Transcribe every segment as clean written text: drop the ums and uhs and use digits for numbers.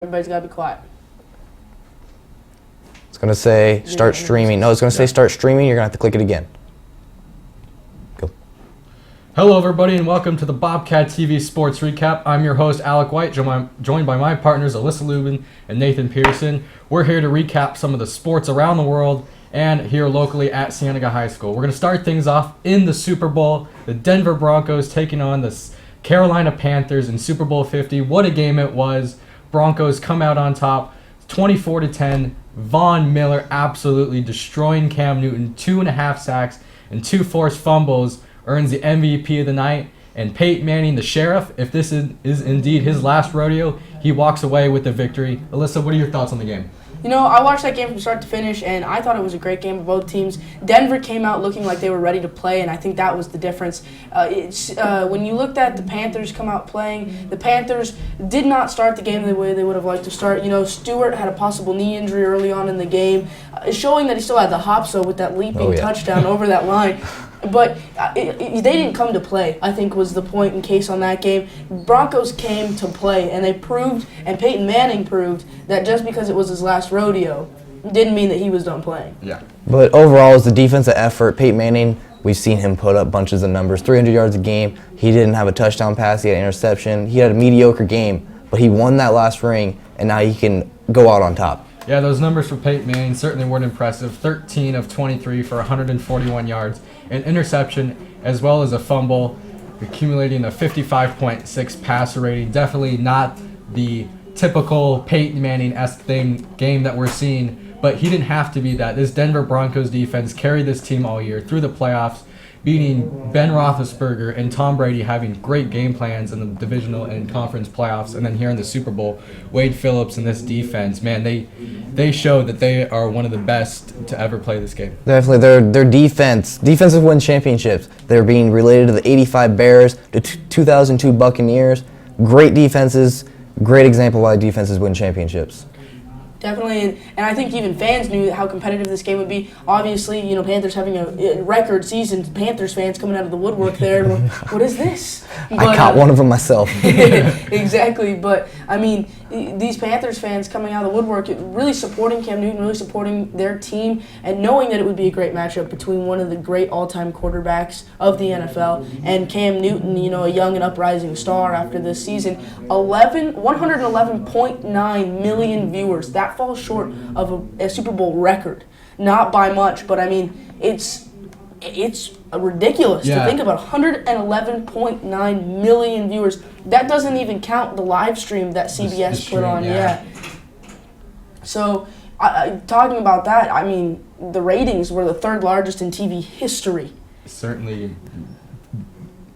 Everybody's got to be quiet. It's going to say start streaming. No, it's going to say start streaming. You're going to have to click it again. Go. Hello, everybody, and welcome to the Bobcat TV Sports Recap. I'm your host, Alec White, joined by my partners, Alyssa Lubben and Nathan Peterson. We're here to recap some of the sports around the world and here locally at Cienega High School. We're going to start things off in the Super Bowl. The Denver Broncos taking on the Carolina Panthers in Super Bowl 50. What a game it was. Broncos come out on top, 24-10. Von Miller absolutely destroying Cam Newton, 2.5 sacks and 2 forced fumbles, earns the MVP of the night. And Peyton Manning, the sheriff, if this is indeed his last rodeo, he walks away with the victory. Alyssa, what are your thoughts on the game? You know, I watched that game from start to finish, and I thought it was a great game for both teams. Denver came out looking like they were ready to play, and I think that was the difference. When you looked at the Panthers come out playing, the Panthers did not start the game the way they would have liked to start. You know, Stewart had a possible knee injury early on in the game, showing that he still had the hops, though, with that leaping touchdown over that line. But they didn't come to play, I think, was the point in case on that game. Broncos came to play, and they proved, and Peyton Manning proved, that just because it was his last rodeo didn't mean that he was done playing. Yeah. But overall, it's the defensive effort. Peyton Manning, we've seen him put up bunches of numbers, 300 yards a game. He didn't have a touchdown pass. He had an interception. He had a mediocre game, but he won that last ring, and now he can go out on top. Yeah, those numbers for Peyton Manning certainly weren't impressive. 13 of 23 for 141 yards, an interception, as well as a fumble, accumulating a 55.6 passer rating. Definitely not the typical Peyton Manning-esque game that we're seeing, but he didn't have to be that. This Denver Broncos defense carried this team all year through the playoffs, beating Ben Roethlisberger and Tom Brady, having great game plans in the divisional and conference playoffs, and then here in the Super Bowl, Wade Phillips and this defense, man, they show that they are one of the best to ever play this game. Definitely, their defensive win championships. They're being related to the '85 Bears, the 2002 Buccaneers. Great defenses, great example why defenses win championships. Definitely, and I think even fans knew how competitive this game would be. Obviously, you know, Panthers having a record season, Panthers fans coming out of the woodwork there. What is this? But, I caught one of them myself. Exactly, but I mean, these Panthers fans coming out of the woodwork, really supporting Cam Newton, really supporting their team, and knowing that it would be a great matchup between one of the great all-time quarterbacks of the NFL and Cam Newton, you know, a young and uprising star after this season. 111.9 million viewers. That falls short of a Super Bowl record. Not by much, but I mean, it's ridiculous to think about 111.9 million viewers. That doesn't even count the live stream that CBS put on. Yeah. So, talking about that, I mean, the ratings were the third largest in TV history. Certainly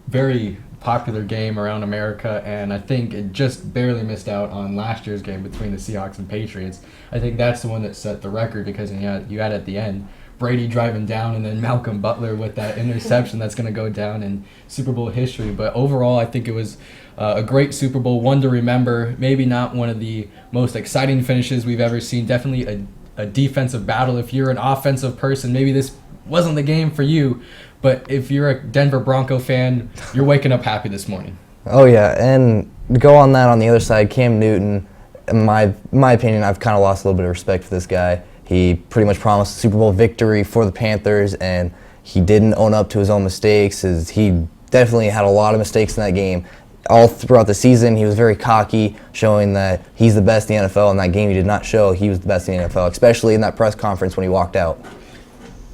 very popular game around America, and I think it just barely missed out on last year's game between the Seahawks and Patriots. I think that's the one that set the record because you had at the end Brady driving down and then Malcolm Butler with that interception that's going to go down in Super Bowl history. But overall, I think it was a great Super Bowl, one to remember. Maybe not one of the most exciting finishes we've ever seen. Definitely a defensive battle. If you're an offensive person, maybe this wasn't the game for you. But if you're a Denver Bronco fan, you're waking up happy this morning. Oh, yeah. And to go on that on the other side, Cam Newton, in my opinion, I've kind of lost a little bit of respect for this guy. He pretty much promised a Super Bowl victory for the Panthers, and he didn't own up to his own mistakes. He definitely had a lot of mistakes in that game. All throughout the season, he was very cocky, showing that he's the best in the NFL. In that game, he did not show he was the best in the NFL, especially in that press conference when he walked out.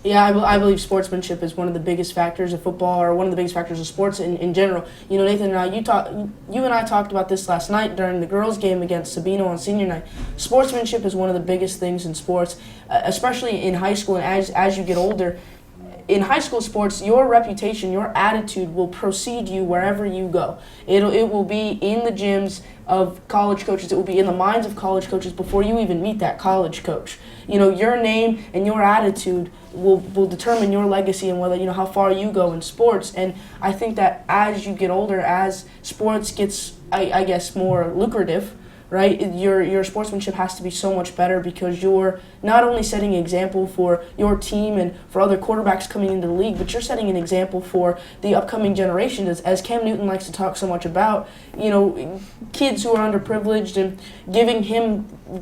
Yeah, I believe sportsmanship is one of the biggest factors of football, or one of the biggest factors of sports in general. You know, Nathan and I, you and I talked about this last night during the girls' game against Sabino on senior night. Sportsmanship is one of the biggest things in sports, especially in high school and as you get older. In high school sports, your reputation, your attitude will precede you wherever you go. It will be in the gyms of college coaches. It will be in the minds of college coaches before you even meet that college coach. You know, your name and your attitude will determine your legacy and whether, you know, how far you go in sports. And I think that as you get older, as sports gets, I guess, more lucrative right? Your sportsmanship has to be so much better because you're not only setting an example for your team and for other quarterbacks coming into the league, but you're setting an example for the upcoming generation. As Cam Newton likes to talk so much about, kids who are underprivileged and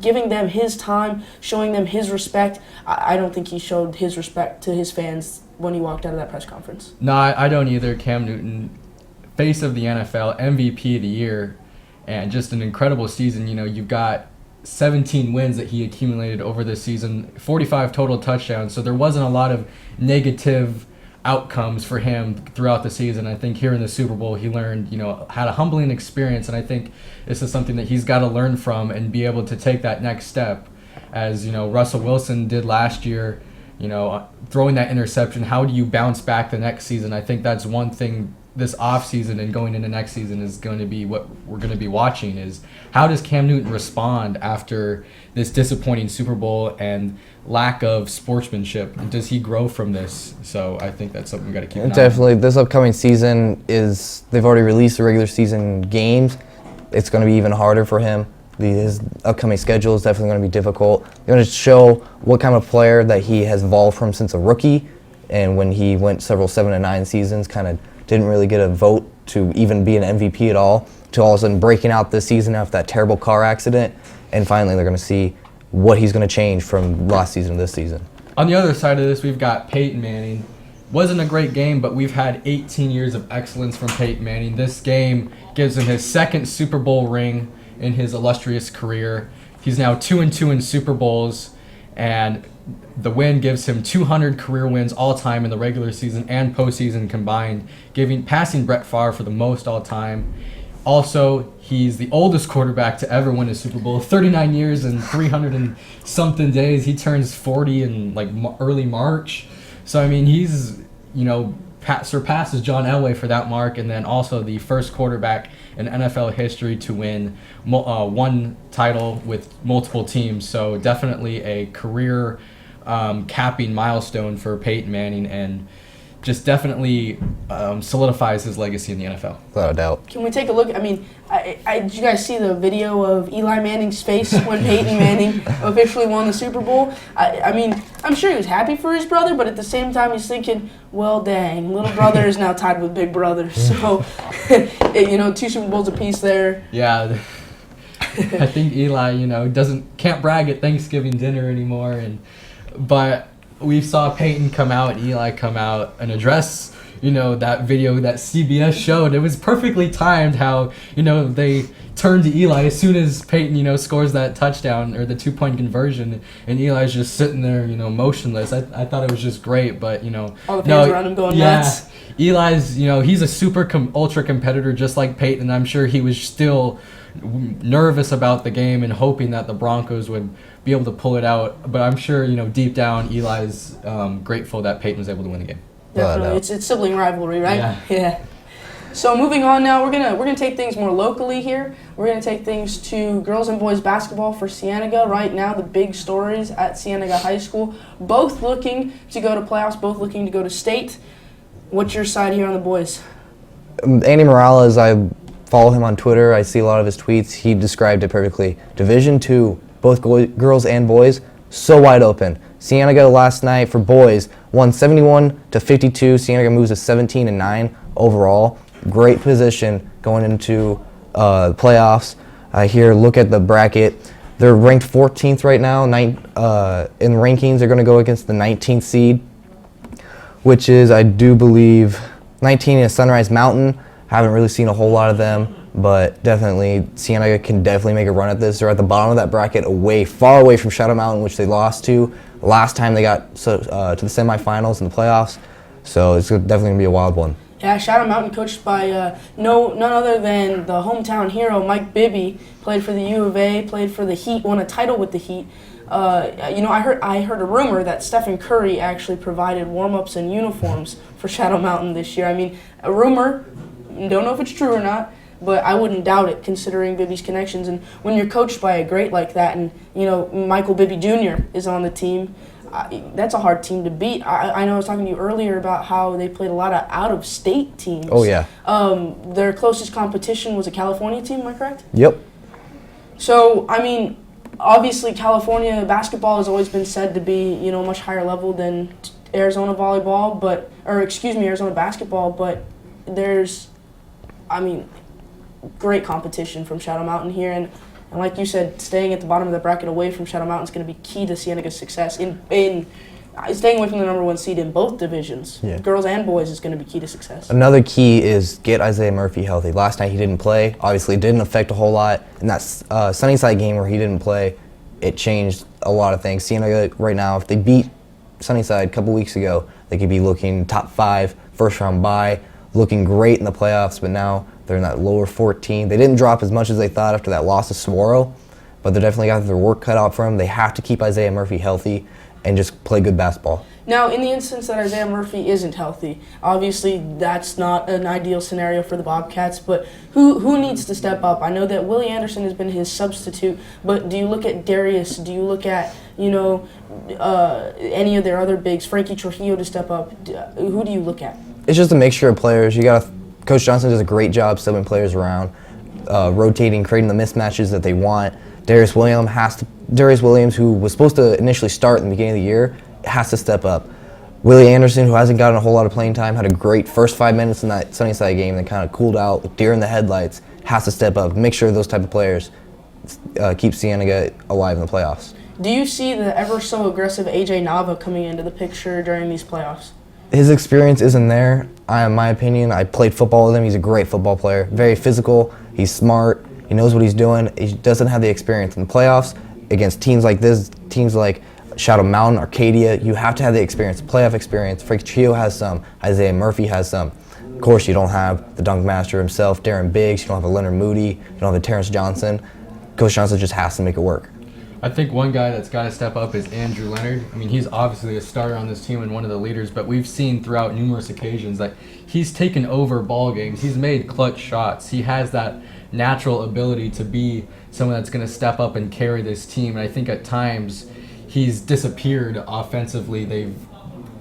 giving them his time, showing them his respect. I don't think he showed his respect to his fans when he walked out of that press conference. No, I don't either. Cam Newton, face of the NFL, MVP of the year, and just an incredible season. You've got 17 wins that he accumulated over this season, 45 total touchdowns. So there wasn't a lot of negative outcomes for him throughout the season. I think here in the Super Bowl, he learned, had a humbling experience, and I think this is something that he's got to learn from and be able to take that next step. As Russell Wilson did last year, throwing that interception. How do you bounce back the next season? I think that's one thing this offseason and going into next season is going to be what we're going to be watching, is how does Cam Newton respond after this disappointing Super Bowl and lack of sportsmanship? Does he grow from this? So I think that's something we got to keep an eye on. Definitely. This upcoming season they've already released the regular season games. It's going to be even harder for him. His upcoming schedule is definitely going to be difficult. They're going to show what kind of player that he has evolved from since a rookie, and when he went several 7-9 seasons, kind of didn't really get a vote to even be an MVP at all, to all of a sudden breaking out this season after that terrible car accident, and finally they're going to see what he's going to change from last season to this season. On the other side of this, we've got Peyton Manning. Wasn't a great game, but we've had 18 years of excellence from Peyton Manning. This game gives him his second Super Bowl ring in his illustrious career. He's now 2-2 in Super Bowls, and the win gives him 200 career wins all time in the regular season and postseason combined, passing Brett Favre for the most all time. Also, he's the oldest quarterback to ever win a Super Bowl, 39 years and 300 and something days. He turns 40 in early March. So he's surpasses John Elway for that mark, and then also the first quarterback in NFL history to win one title with multiple teams. So definitely a career capping milestone for Peyton Manning, and just definitely solidifies his legacy in the NFL. Without a doubt. Can we take a look? Did you guys see the video of Eli Manning's face when Peyton Manning officially won the Super Bowl? I'm sure he was happy for his brother, but at the same time he's thinking, well, dang, little brother is now tied with big brother. So, 2 Super Bowls apiece there. Yeah. I think Eli, can't brag at Thanksgiving dinner anymore, but we saw Peyton come out and Eli come out and address, that video that CBS showed. It was perfectly timed how, they turned to Eli as soon as Peyton, scores that touchdown or the 2-point conversion, and Eli's just sitting there, motionless. I thought it was just great, but, all the fans around him going nuts. Eli's, he's a super ultra competitor just like Peyton. I'm sure he was still nervous about the game and hoping that the Broncos would be able to pull it out, but I'm sure deep down Eli's grateful that Peyton was able to win the game. Definitely, it's sibling rivalry, right? Yeah. So moving on now, we're gonna take things more locally here. We're gonna take things to girls and boys basketball for Cienega. Right now, the big stories at Cienega High School, both looking to go to playoffs, both looking to go to state. What's your side here on the boys? Andy Morales, I follow him on Twitter. I see a lot of his tweets. He described it perfectly. Division II, both girls and boys, so wide open. Cienega last night for boys won 71-52. Cienega moves to 17-9 overall. Great position going into playoffs. Here, look at the bracket. They're ranked 14th right now. In rankings, they're going to go against the 19th seed, which is, I do believe, 19 is Sunrise Mountain. Haven't really seen a whole lot of them, but definitely Cienega can definitely make a run at this. They're at the bottom of that bracket, far away from Shadow Mountain, which they lost to last time they got to the semifinals and the playoffs. So it's definitely going to be a wild one. Yeah, Shadow Mountain, coached by none other than the hometown hero, Mike Bibby. Played for the U of A, played for the Heat, won a title with the Heat. I heard a rumor that Stephen Curry actually provided warm-ups and uniforms for Shadow Mountain this year. A rumor, don't know if it's true or not, but I wouldn't doubt it considering Bibby's connections. And when you're coached by a great like that, and Michael Bibby Jr. is on the team, that's a hard team to beat. I know I was talking to you earlier about how they played a lot of out-of-state teams. Oh, yeah. Their closest competition was a California team, am I correct? Yep. So, I mean, obviously California basketball has always been said to be, much higher level than Arizona volleyball, Arizona basketball, but there's, great competition from Shadow Mountain here, and like you said, staying at the bottom of the bracket away from Shadow Mountain is going to be key to Cienega's success in staying away from the number one seed in both divisions. Yeah. Girls and boys is going to be key to success. Another key is get Isaiah Murphy healthy. Last night he didn't play. Obviously, it didn't affect a whole lot. In that Sunnyside game where he didn't play, it changed a lot of things. Cienega right now, if they beat Sunnyside a couple weeks ago, they could be looking top 5, first round bye, looking great in the playoffs, but now they're in that lower 14. They didn't drop as much as they thought after that loss to Saguaro, but they definitely got their work cut out for them. They have to keep Isaiah Murphy healthy and just play good basketball. Now, in the instance that Isaiah Murphy isn't healthy, obviously that's not an ideal scenario for the Bobcats, but who needs to step up? I know that Willie Anderson has been his substitute, but do you look at Darius? Do you look at, any of their other bigs, Frankie Trujillo to step up? Who do you look at? It's just a mixture of players. Coach Johnson does a great job subbing players around, rotating, creating the mismatches that they want. Darius Williams, who was supposed to initially start in the beginning of the year, has to step up. Willie Anderson, who hasn't gotten a whole lot of playing time, had a great first 5 minutes in that Sunnyside game, then kind of cooled out, deer in the headlights, has to step up. Make sure those type of players keep Cienega alive in the playoffs. Do you see the ever so aggressive AJ Nava coming into the picture during these playoffs? His experience isn't there. In my opinion, I played football with him. He's a great football player, very physical. He's smart. He knows what he's doing. He doesn't have the experience in the playoffs against teams like this, teams like Shadow Mountain, Arcadia. You have to have the experience, playoff experience. Frank Trio has some. Isaiah Murphy has some. Of course, you don't have the dunk master himself, Darren Biggs. You don't have a Leonard Moody. You don't have a Terrence Johnson. Coach Johnson just has to make it work. I think one guy that's got to step up is Andrew Leonard. I mean, he's obviously a starter on this team and one of the leaders, but we've seen throughout numerous occasions that he's taken over ball games. He's made clutch shots. He has that natural ability to be someone that's going to step up and carry this team, and I think at times he's disappeared offensively. They've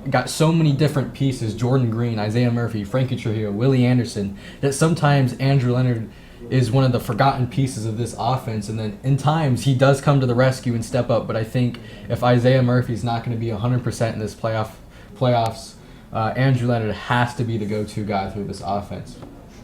got so many different pieces, Jordan Green, Isaiah Murphy, Frankie Trujillo, Willie Anderson, that sometimes Andrew Leonard is one of the forgotten pieces of this offense, and then in times he does come to the rescue and step up. But I think if Isaiah Murphy's not going to be 100% in this playoffs, Andrew Leonard has to be the go-to guy through this offense.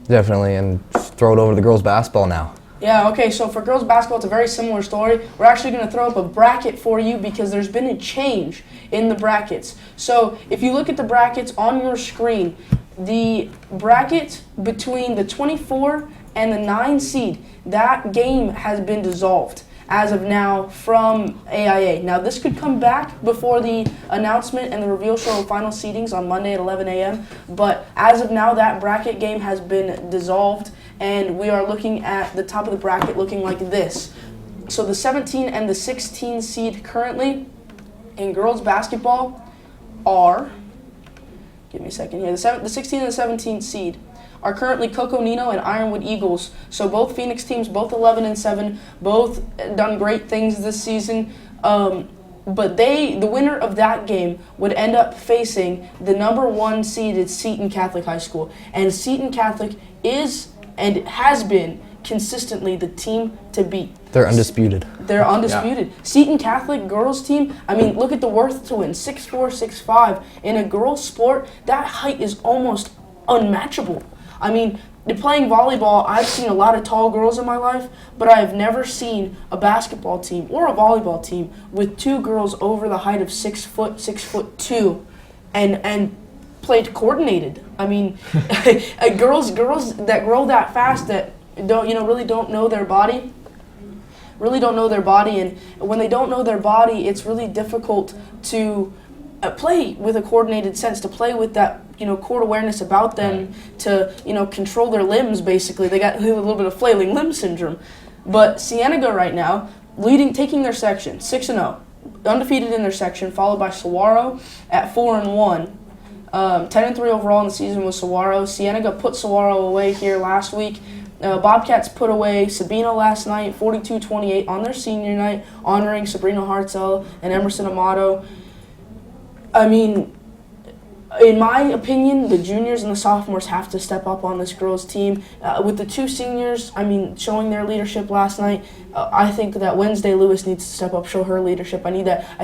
Definitely, and throw it over to the girls' basketball now. Yeah, okay, so for girls basketball, it's a very similar story. We're actually going to throw up a bracket for you because there's been a change in the brackets. So if you look at the brackets on your screen, the bracket between the 24 and the 9 seed, that game has been dissolved as of now from AIA. Now, this could come back before the announcement and the reveal show of final seedings on Monday at 11 a.m., but as of now, that bracket game has been dissolved, and we are looking at the top of the bracket looking like this. So the 17 and the 16 seed currently in girls basketball are, give me a second here, the 16 and the 17 seed are currently Coco Nino and Ironwood Eagles. So both Phoenix teams, both 11-7, both done great things this season. But the winner of that game would end up facing the number 1 seeded Seton Catholic High School. And Seton Catholic is and has been consistently the team to beat. They're undisputed. They're undisputed. Yeah. Seton Catholic girls team, I mean, look at the Worth twins, 6'4", 6'5". In a girls sport, that height is almost unmatchable. I mean, playing volleyball, I've seen a lot of tall girls in my life, but I have never seen a basketball team or a volleyball team with 2 girls over the height of 6 foot, 6'2", and played coordinated. I mean, girls that grow that fast that really don't know their body. And when they don't know their body, it's really difficult to play with a coordinated sense, to play with that court awareness about them, to control their limbs. Basically, they got a little bit of flailing limb syndrome. But Cienega right now taking their section 6-0, undefeated in their section, followed by Saguaro at 4-1. 10-3 overall in the season with Saguaro. Cienega put Saguaro away here last week. Bobcats put away Sabino last night, 42-28 on their senior night, honoring Sabrina Hartzell and Emerson Amato. I mean, In my opinion, the juniors and the sophomores have to step up on this girls' team. With the two seniors, showing their leadership last night, I think that Wednesday Lewis needs to step up, show her leadership. I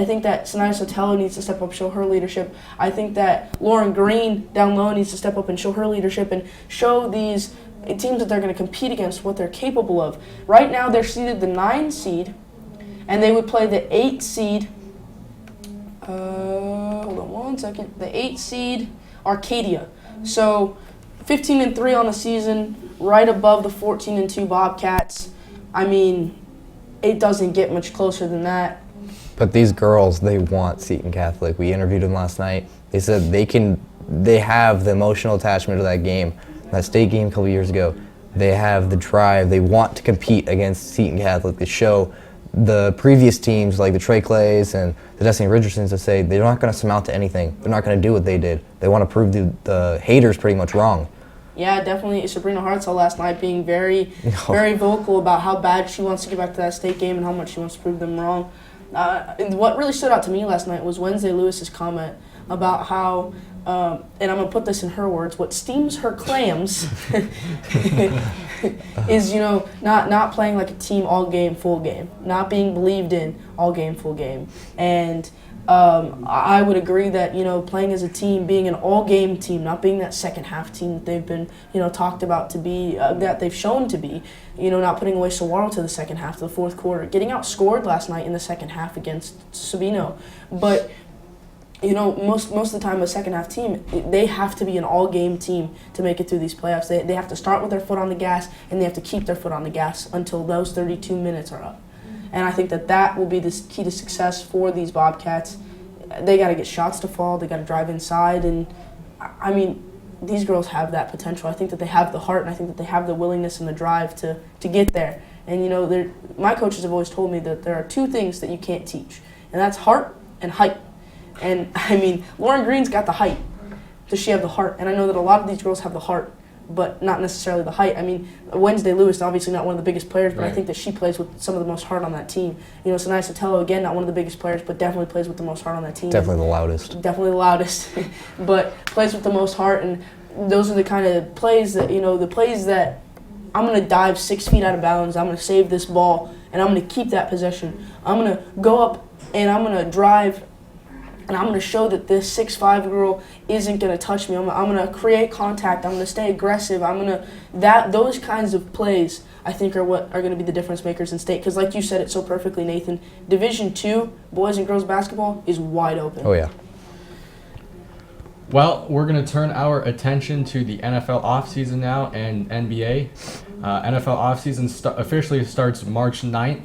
think that Cienega Sotelo needs to step up, show her leadership. I think that Lauren Green down low needs to step up and show her leadership and show these teams that they're going to compete against what they're capable of. Right now, they're seeded the 9 seed, and they would play the 8 seed. Hold on one second. The 8 seed Arcadia. So 15-3 on the season, right above the 14-2 Bobcats. It doesn't get much closer than that. But these girls, they want Seton Catholic. We interviewed them last night. They said they have the emotional attachment to that game. That state game a couple years ago, they have the drive. They want to compete against Seton Catholic to show the previous teams like the Trey Clays and the Destiny Richardsons to say they're not going to surmount to anything. They're not going to do what they did. They want to prove the haters pretty much wrong. Yeah, definitely. Sabrina Hartzell last night being very vocal about how bad she wants to get back to that state game and how much she wants to prove them wrong. And what really stood out to me last night was Wednesday Lewis's comment about how, and I'm going to put this in her words, what steams her clams is, not playing like a team all game, full game, not being believed in all game, full game. And I would agree that, playing as a team, being an all-game team, not being that second half team that they've been, talked about to be, that they've shown to be, not putting away Saguaro to the second half, to the fourth quarter, getting outscored last night in the second half against Sabino. But, most of the time a second half team, they have to be an all-game team to make it through these playoffs. They have to start with their foot on the gas, and they have to keep their foot on the gas until those 32 minutes are up. And I think that will be the key to success for these Bobcats. They got to get shots to fall. They got to drive inside. And, these girls have that potential. I think that they have the heart, and I think that they have the willingness and the drive to get there. And, my coaches have always told me that there are 2 things that you can't teach, and that's heart and height. And, Lauren Green's got the height. Does she have the heart? And I know that a lot of these girls have the heart, but not necessarily the height. Wednesday Lewis, obviously not one of the biggest players, but right. I think that she plays with some of the most heart on that team. Cienega Sotelo, again, not one of the biggest players, but definitely plays with the most heart on that team. Definitely the loudest. Definitely the loudest, but plays with the most heart. And those are the kind of plays that, the plays that I'm going to dive 6 feet out of bounds, I'm going to save this ball, and I'm going to keep that possession. I'm going to go up, and I'm going to drive, and I'm going to show that this 6'5" girl isn't going to touch me. I'm going to create contact. I'm going to stay aggressive. Those kinds of plays, I think, are what are going to be the difference makers in state. Because like you said it so perfectly, Nathan, Division II boys and girls basketball is wide open. Oh, yeah. Well, we're going to turn our attention to the NFL offseason now and NBA. NFL offseason officially starts March 9th.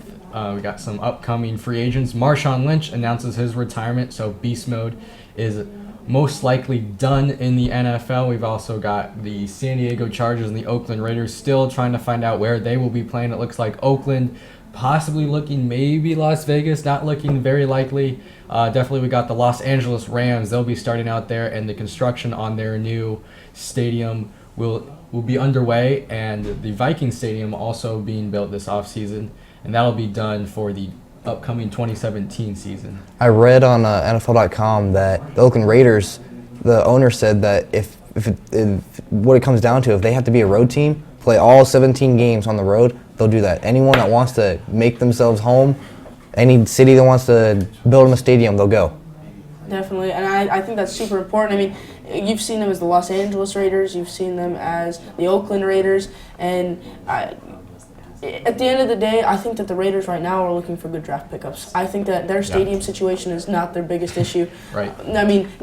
We got some upcoming free agents. Marshawn Lynch announces his retirement, so beast mode is most likely done in the NFL. We've also got the San Diego Chargers and the Oakland Raiders still trying to find out where they will be playing. It looks like Oakland possibly looking maybe Las Vegas, not looking very likely. Definitely we got the Los Angeles Rams. They'll be starting out there, and the construction on their new stadium will be underway, and the Viking Stadium also being built this offseason. And that'll be done for the upcoming 2017 season. I read on NFL.com that the Oakland Raiders, the owner said that if what it comes down to, if they have to be a road team, play all 17 games on the road, they'll do that. Anyone that wants to make themselves home, any city that wants to build them a stadium, they'll go. Definitely, and I think that's super important. You've seen them as the Los Angeles Raiders, you've seen them as the Oakland Raiders, and at the end of the day, I think that the Raiders right now are looking for good draft pickups. I think that their stadium situation is not their biggest issue. Right.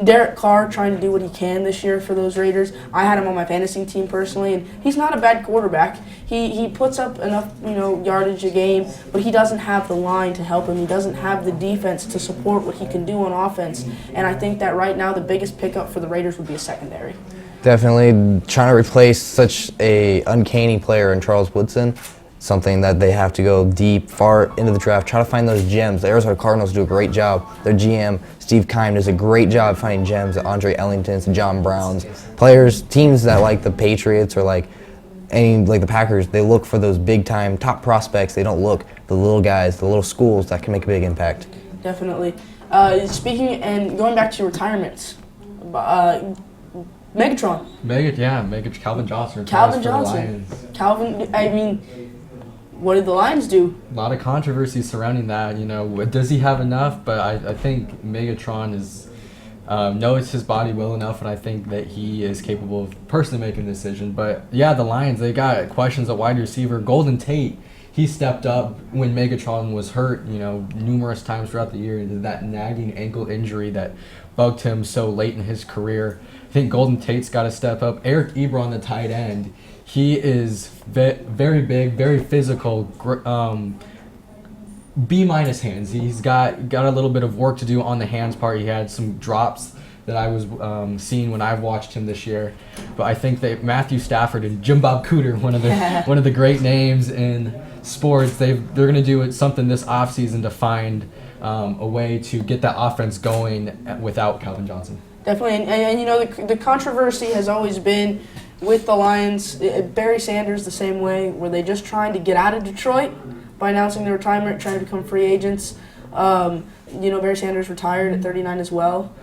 Derek Carr trying to do what he can this year for those Raiders. I had him on my fantasy team personally, and he's not a bad quarterback. He puts up enough, yardage a game, but he doesn't have the line to help him. He doesn't have the defense to support what he can do on offense. And I think that right now the biggest pickup for the Raiders would be a secondary. Definitely trying to replace such a uncanny player in Charles Woodson. Something that they have to go deep, far into the draft, try to find those gems. The Arizona Cardinals do a great job. Their GM, Steve Keim, does a great job finding gems, the Andre Ellingtons, the John Browns. Players, teams that like the Patriots or like the Packers, they look for those big-time top prospects. They don't look the little guys, the little schools that can make a big impact. Definitely. Speaking and going back to retirements, Megatron. Calvin Johnson. Calvin for the Johnson. Lions. Calvin, I mean, what did the Lions do? A lot of controversy surrounding that. Does he have enough? But I think Megatron knows his body well enough, and I think that he is capable of personally making a decision. But yeah, the Lions, they got questions at wide receiver. Golden Tate, he stepped up when Megatron was hurt, numerous times throughout the year. That nagging ankle injury that bugged him so late in his career. I think Golden Tate's got to step up. Eric Ebron, the tight end, he is very big, very physical, B- hands. He's got a little bit of work to do on the hands part. He had some drops that I was seeing when I've watched him this year. But I think that Matthew Stafford and Jim Bob Cooter, one of the great names in sports, they're going to do something this offseason to find a way to get that offense going without Calvin Johnson. Definitely, and the controversy has always been with the Lions. Barry Sanders the same way. Were they just trying to get out of Detroit by announcing their retirement, trying to become free agents? Barry Sanders retired at 39 as well.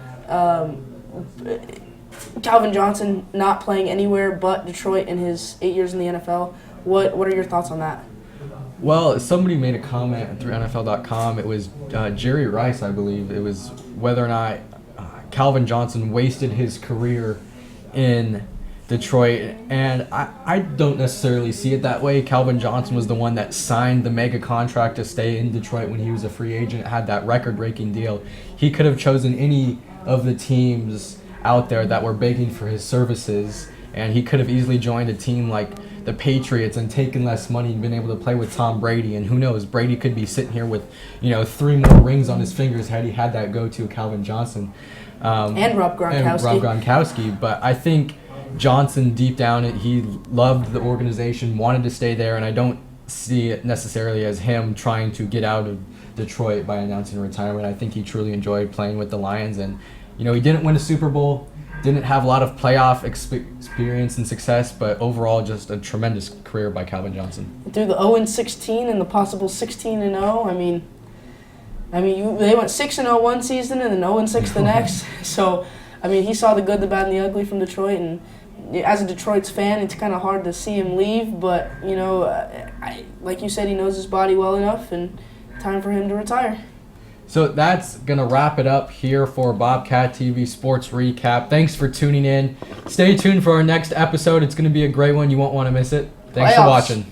Calvin Johnson not playing anywhere but Detroit in his 8 years in the NFL. What are your thoughts on that? Well, somebody made a comment through NFL.com. It was Jerry Rice, I believe. It was whether or not Calvin Johnson wasted his career in Detroit, and I don't necessarily see it that way. Calvin Johnson was the one that signed the mega contract to stay in Detroit when he was a free agent, had that record-breaking deal. He could have chosen any of the teams out there that were begging for his services, and he could have easily joined a team like the Patriots and taken less money and been able to play with Tom Brady. And who knows, Brady could be sitting here with 3 more rings on his fingers had he had that go-to Calvin Johnson. And Rob Gronkowski. But I think Johnson, deep down, he loved the organization, wanted to stay there, and I don't see it necessarily as him trying to get out of Detroit by announcing retirement. I think he truly enjoyed playing with the Lions, and he didn't win a Super Bowl, didn't have a lot of playoff experience and success, but overall just a tremendous career by Calvin Johnson. Through the 0-16 and the possible 16-0, they went 6-0 one season and then 0-6 the next. So, he saw the good, the bad, and the ugly from Detroit. And as a Detroit's fan, it's kind of hard to see him leave. But, like you said, he knows his body well enough, and time for him to retire. So that's going to wrap it up here for Bobcat TV Sports Recap. Thanks for tuning in. Stay tuned for our next episode. It's going to be a great one. You won't want to miss it. Thanks for watching.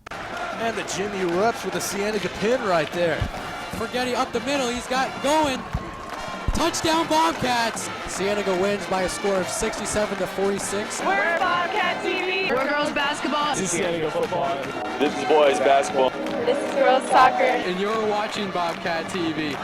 And the Jimmy Whoops with a Cienega pin right there. Forgetty up the middle. He's got going. Touchdown Bobcats. Cienega wins by a score of 67-46. We're Bobcat TV. We're girls basketball. This is Cienega football. This is boys basketball. This is girls soccer. And you're watching Bobcat TV.